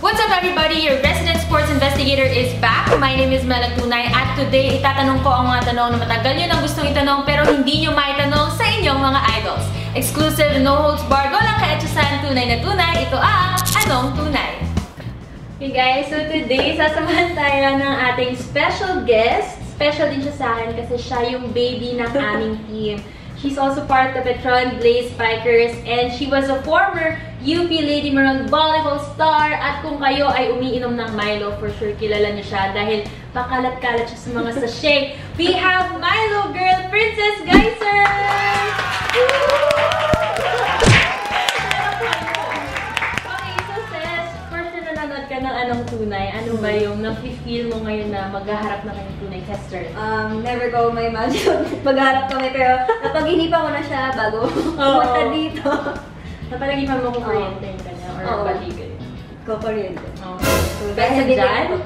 What's up everybody? Your resident sports investigator is back. My name is Mela Tunay at today itatanong ko ang mga tanong na matagal nyo nang gustong itanong pero hindi nyo maitanong sa inyong mga idols. Exclusive, no holds barred, walang kaetsasan, tunay na tunay. Ito ang Anong Tunay? Okay guys, so today sasamahan tayo ng ating special guest. Special din siya sa akin kasi siya yung baby ng aming team. She's also part of Petron Blaze Spikers and she was a former UP Lady Maroon volleyball star. At kung kayo ay umiinom ng Milo, for sure kilala niyo siya dahil pakalat-kalat siya sa mga sachet. We have Milo Girl Princess Geyser! Okay, so sis, first na nanonood ka ng Anong Tunay, ano ba yung nafe-feel mo ngayon na maghaharap na kayong tunay tester? Never ko ma-imagine magharap kami pero napag-inipan ko na siya bago pumunta dito. Napalagipan mo kung kuryente yung kanya or baligan? Kuryente. So dahil dyan,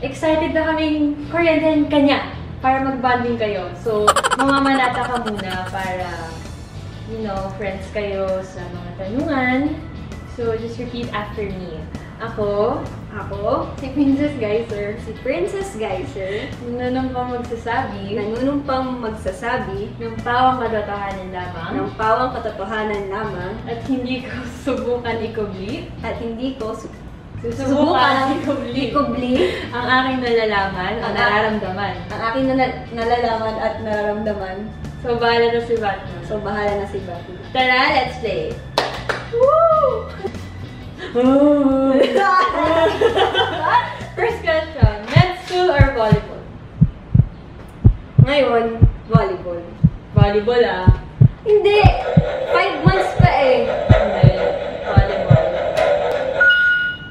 excited na kaming kuryente yung kanya para mag-bonding kayo. So, mga manata ka muna para, you know, friends kayo sa mga tanungan. So, just repeat after me. Ako, si Princess Geyser. Si Princess Geyser. Nanunumpang magsasabi ng pawang katotohanan lamang. ng pawang katotohanan lamang. At hindi ko subukan ikubli. At hindi ko Susubukan ikubli ang aking nalalaman o nararamdaman. ang aking nalalaman at nararamdaman. So, bahala na si Batman. So, bahala na si Batman. Tara, let's play! Woo! First question, men's school or volleyball? Ngayon, volleyball. Volleyball ah. Hindi! 5 months pa eh. Hindi, volleyball.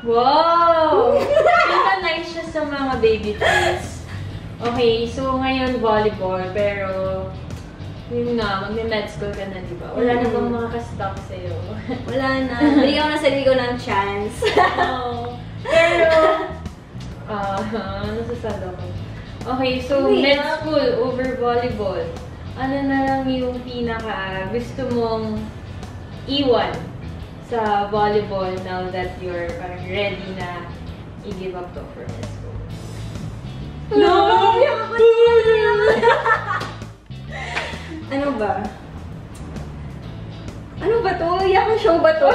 Wow! Kita nice siya sa mga baby trees. Okay, so ngayon volleyball, pero yun nga, mag-med school ka na, di ba? Wala na bang mga ka-stop sa'yo? Wala na. Bigyan ko na sarili ko ng chance. Oh. Pero, nasasalo ko. Okay, so med school over volleyball. Ano na lang yung pinaka gusto mong iwan sa volleyball now that you're parang ready na i-give up to for med school? Ano ba? Ano ba to? Iyakan show ba to?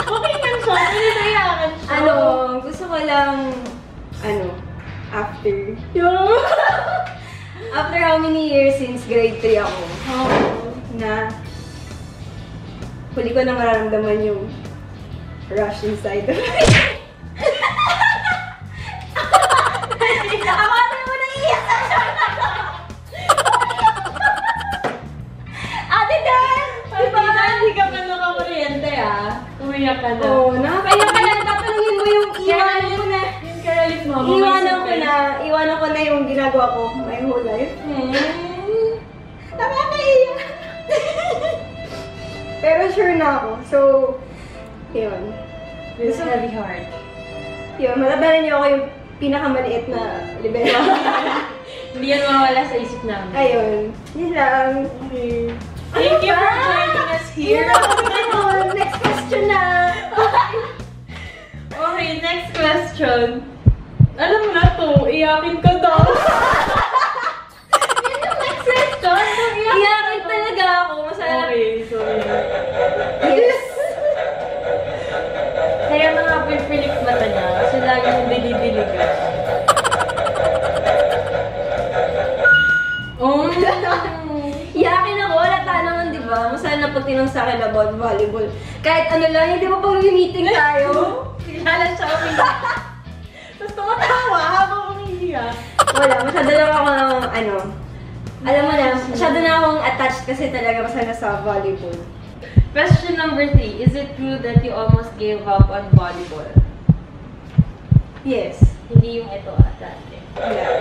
Okay lang siya. Hindi na iyakan siya. Gusto ko lang, after. After how many years since grade 3 ako, na huli ko na mararamdaman yung rush inside of me. Ako ate mo naiiyak sa siya! Ate Dan! Diba? Hindi ka pa nakakuryente ah. Umiyak ka na. Oo, nakakaiyak ka na. Tatanungin mo yung iwanan ko na. Yung karalit mo. Iwanan ko na yung ginagawa ko my whole life. Nakakaiyak. Pero sure na ako. So, yun. This heavy heart. Yun, matatanan niyo ako yung pinakamaliit na level. Hindi yan mawala sa isip namin. Ayun. Yun lang. Okay. Thank you for joining us here. Ayun, next question na. Okay, next question. Alam mo na to, iyakin ka daw. Yan yung next question. Iyakin talaga ako. Masarap. Okay, sorry. Yes. Kaya mga pipilik mata niya kasi lagi yung dinidiligan. Iyakin ako. Wala naman, di ba? Masaya na pag tinong sa akin about volleyball. Kahit ano lang, hindi ba pag meeting tayo? Sigala siya umiyak. Tapos tumatawa habang umiiyak. Wala. Masyado lang ako alam mo na, masyado na akong attached kasi talaga masaya sa volleyball. Question number 3. Is it true that you almost gave up on volleyball? Yes. Hindi yung ito dati. Yeah.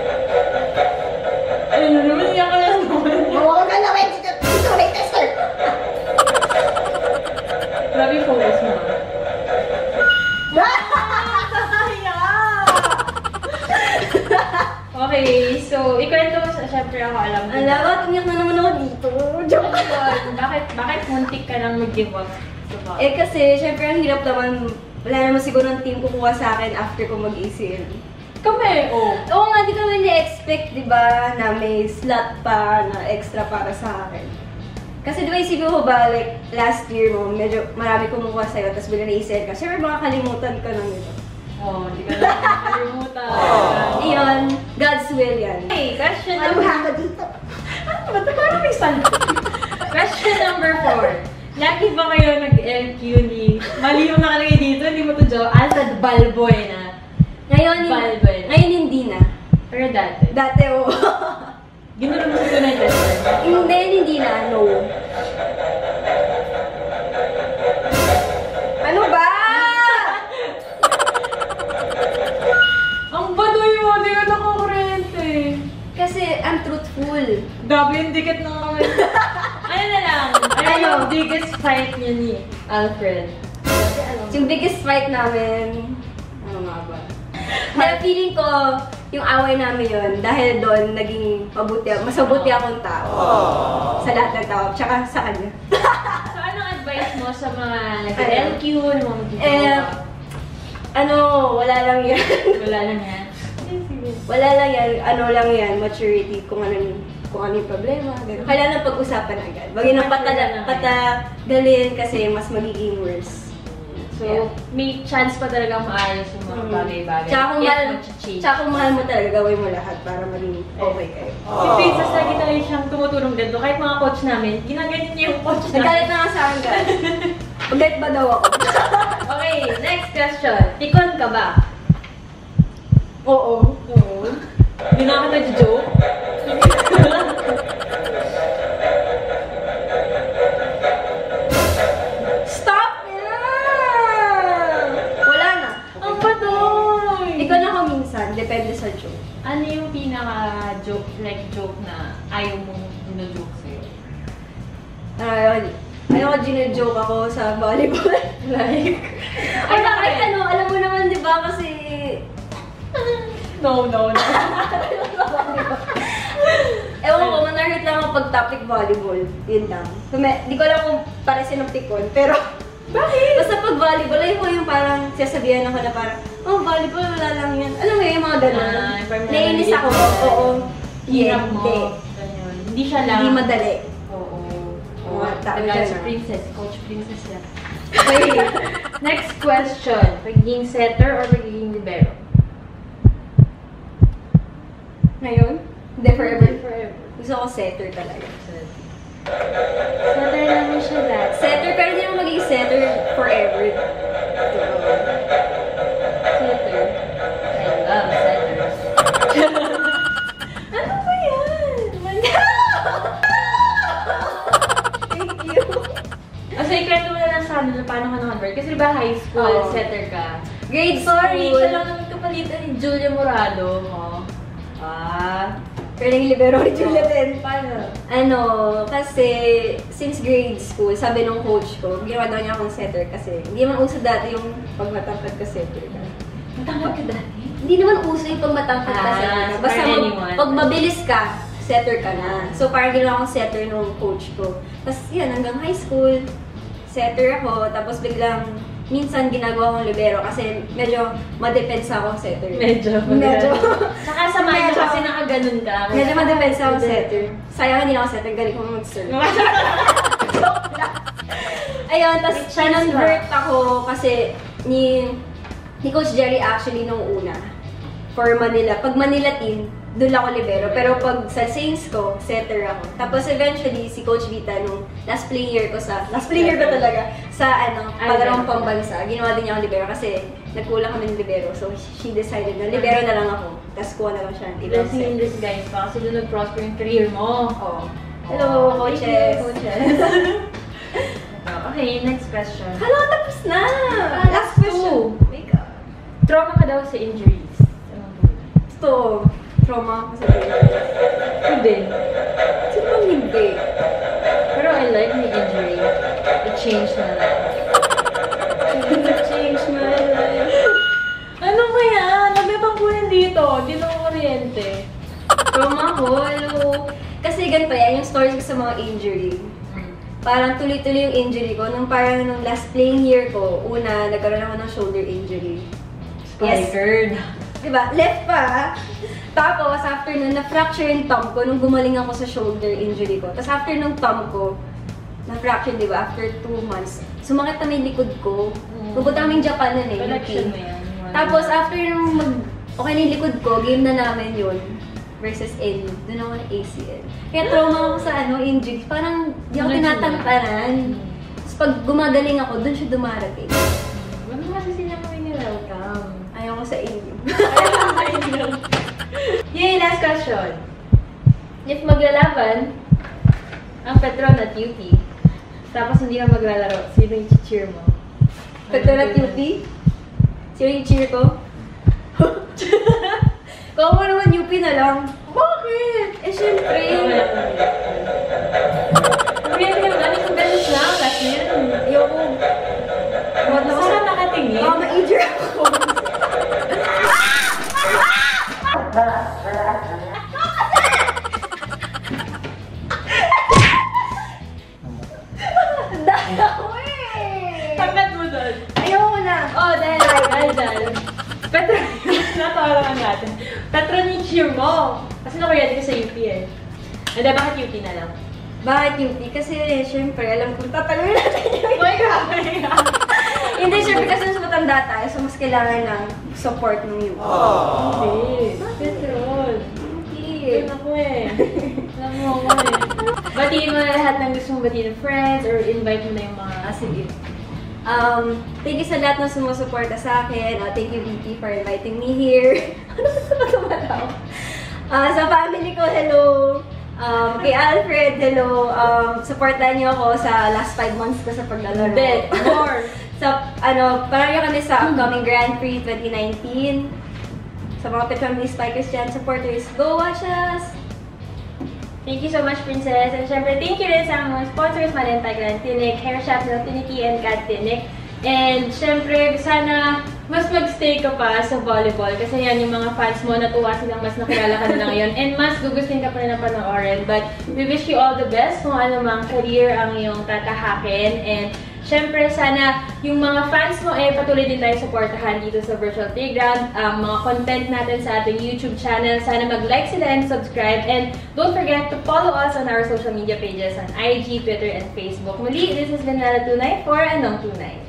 Ano naman, iyak ka lang naman. Huwag ka na kayo dito. Wait, tester! Grabe yung focus mo. Okay, so ikwento mo sa, syempre ako alam ko. Alam ko, tumiyak na naman ako dito. Joke. Bakit muntik ka nang mag-give up? Eh kasi, syempre ang hirap naman wala naman siguro ng team kukuha sa akin after ko mag-ACL. Kami, Oo nga, di kami na-expect, di ba, na may slot pa na extra para sa akin. Kasi di ba isipin mo ba, like, last year mo, medyo marami kumukuha sa'yo, tapos bigla na-ACL ka. Siyempre, makakalimutan ka ng ito. Hindi ka lang makakalimutan. Iyon, God's will yan. Okay, question Ano number... ba ka dito? Ba't parang may sand? Question number 4. Lagi ba kayo nag-LQ ni... Mali yung nakalagay dito, hindi mo to joke. Alfred Balbuena. Ngayon hindi na. Pero dati. Dati, oo. Ginulo mo sa tunay tester? Hindi na, no. Ano ba? Ang baduy mo, di ka nakakurente. Kasi I'm truthful. Grabe yung dikit ng kamay. Ano na lang? Ano yung biggest fight niya ni Alfred? Yung biggest fight namin, ano nga ba? Kaya feeling ko, yung away namin yun, dahil doon, naging mas mabuti akong tao. Sa lahat ng tao, tsaka sa kanya. So, anong advice mo sa mga nag-LQ, ng mga wala lang yan. Wala lang yan. Wala lang yan, lang yan, maturity, kung ano yung problema, gano'n. Kailangan pag-usapan agad. Wag yun ang patagalin kasi mas magiging worse. So, may chance pa talagang maayos yung mga bagay-bagay. Tsaka kung mahal mo talaga, gawin mo lahat para maging okay kayo. Si Princess, lagi talaga siyang tumutulong ganito. Kahit mga coach namin, ginaganyan niya yung coach namin. Nagalit na nga sa akin, guys. Ulit ba daw ako? Okay, next question. Tikon ka ba? Oo. Hindi na ako nag-joke. Stop yan! Wala na. Ang badoy! Ikaw na ako minsan, depende sa joke. Ano yung pinaka-joke, joke na ayaw mong dino-joke sa'yo? Ayoko gina-joke ako sa volleyball. Alam mo naman, di ba, kasi... No. Ewan ko, manarhit lang ako pag topic volleyball. Yun lang. Di ko alam kung para sinuptikon, pero... Bakit? Basta pag volleyball, ayun ko yung parang sasabihan ako na parang, volleyball, wala lang yan. Alam mo yung mga gano'n. Naiinis ako. Oo. Hirap mo. Hindi siya lang. Hindi madali. Oo. Tagal si Princess. Coach Princess yan. Okay. Next question. Pagiging setter or pagiging libero? Ngayon? Hindi, forever. Gusto ko setter talaga. Setter naman siya dati. Setter, pero hindi mo magiging setter forever. Setter. I love setters. Ano ba yan? Thank you. So, ikwento mo na lang sa amin na paano ka na-convert. Kasi diba high school, setter ka. Grade Sorry, school. siya lang naman kapalitan ni Julia Morado. Pero yung libero ni Julia din. Paano? Kasi since grade school, sabi nung coach ko, ginawa daw niya akong setter kasi hindi naman uso dati yung pag matangkad ka setter ka. Matangkad ka dati? Hindi naman uso yung pag matangkad ka setter ka. Basta pag mabilis ka, setter ka na. So parang ginawa akong setter nung coach ko. Tapos yan, hanggang high school, setter ako. Tapos biglang minsan ginagawa kong libero kasi medyo madepensa akong setter. Medyo. Saka sa mind kasi nakaganon ka. Medyo madepensa akong setter. Sayang hindi na ako setter, galing ko mag-serve. Ayun, tapos convert ako kasi ni Coach Jerry actually nung una for Manila. Pag Manila team, doon ako libero. Pero pag sa Saints ko, setter ako. Tapos eventually, si Coach Vita, nung last playing year ko talaga, sa palarong pambansa, ginawa din niya ako libero kasi nagkulang kami ng libero. So, she decided na libero na lang ako. Tapos kuha na lang siya ng ibang Blessing in disguise pa kasi doon nag-prosper yung career mo. Hello, coaches! Okay, next question. Hello, tapos na! Last question. Wake up. Trauma ka daw sa injuries. Ito, trauma ako sa injuries. Hindi. Sino bang hindi? Pero I like my injury. It changed my life. It changed my life. Ano ba yan? May bangkunan dito. Di na kuryente. Trauma ko, hello. Kasi ganito yan, yung stories ko sa mga injury. parang tuloy-tuloy yung injury ko. Nung parang nung last playing year ko, una, nagkaroon ako ng shoulder injury. Spiker. Diba? Left pa. Tapos, after nun, na-fracture yung thumb ko nung gumaling ako sa shoulder injury ko. Tapos, after nung thumb ko, na-fracture, diba? After 2 months, sumakit na may likod ko. Pupunta kaming Japan nun eh. Collection mo yan. Tapos, after nung okay na yung likod ko, game na namin yun. Versus NU. Doon ako na ACL. Kaya trauma ako sa injury. Parang di ako tinatantanan. Tapos pag gumagaling ako, doon siya dumarating. Huwag mo kasi sila kami ni-welcome. Ayaw ko sa NU. Yay, last question. If maglalaban ang Petron at UP, tapos hindi ka maglalaro, sino yung cheer mo? Petron at UP? Sino yung cheer ko? Kung mo naman UP na lang. Bakit? Eh, syempre. Sabihin ka naman, isang beses lang, last year. Ayoko. Masarap nakatingin. Baka ma-injure ako. Dahil ako eh. Pagkat mo doon. Ayoko na. Oh, dahil. Petron, natawa lang natin. Petron yung cheer mo. Kasi nakuryate ka sa UP eh. Hindi, bakit UP na lang? Bakit UP? Kasi syempre, alam kong tatalawin natin yung Oh my God! Hindi, syempre kasi mas matanda tayo, so mas kailangan ng support ng UP. Hindi. Petron. Hindi. Alam ko eh. Alam mo ako eh. Batiin mo na lahat ng gusto mong batiin ng friends or invite mo na yung mga Sige. Thank you sa lahat na sumusuporta sa akin. Thank you, VP, for inviting me here. Ano ba tumataw? Sa family ko, hello. Kay Alfred, hello. Supportan niyo ako sa last 5 months ko sa paglalaro. Hindi, more. Parang kami sa upcoming Grand Prix 2019. Sa mga Petron Spikers dyan, supporters, go watch us! Thank you so much, Princess. And syempre, thank you rin sa mga sponsors, Malentay Grand Tinik, Hair Shop ng Tiniki and Cat Tinik. And syempre, sana mas mag-stay ka pa sa volleyball kasi yan yung mga fans mo, natuwa silang mas nakilala ka na ngayon and mas gugustuhin ka pa rin na panoorin. But we wish you all the best kung ano mang career ang iyong tatahakin. And syempre, sana yung mga fans mo patuloy din tayo supportahan dito sa Virtual Playground. Mga content natin sa ating YouTube channel. Sana mag-like sila and subscribe. And don't forget to follow us on our social media pages on IG, Twitter, and Facebook. Muli, this has been Mela Tunay for Anong Tunay.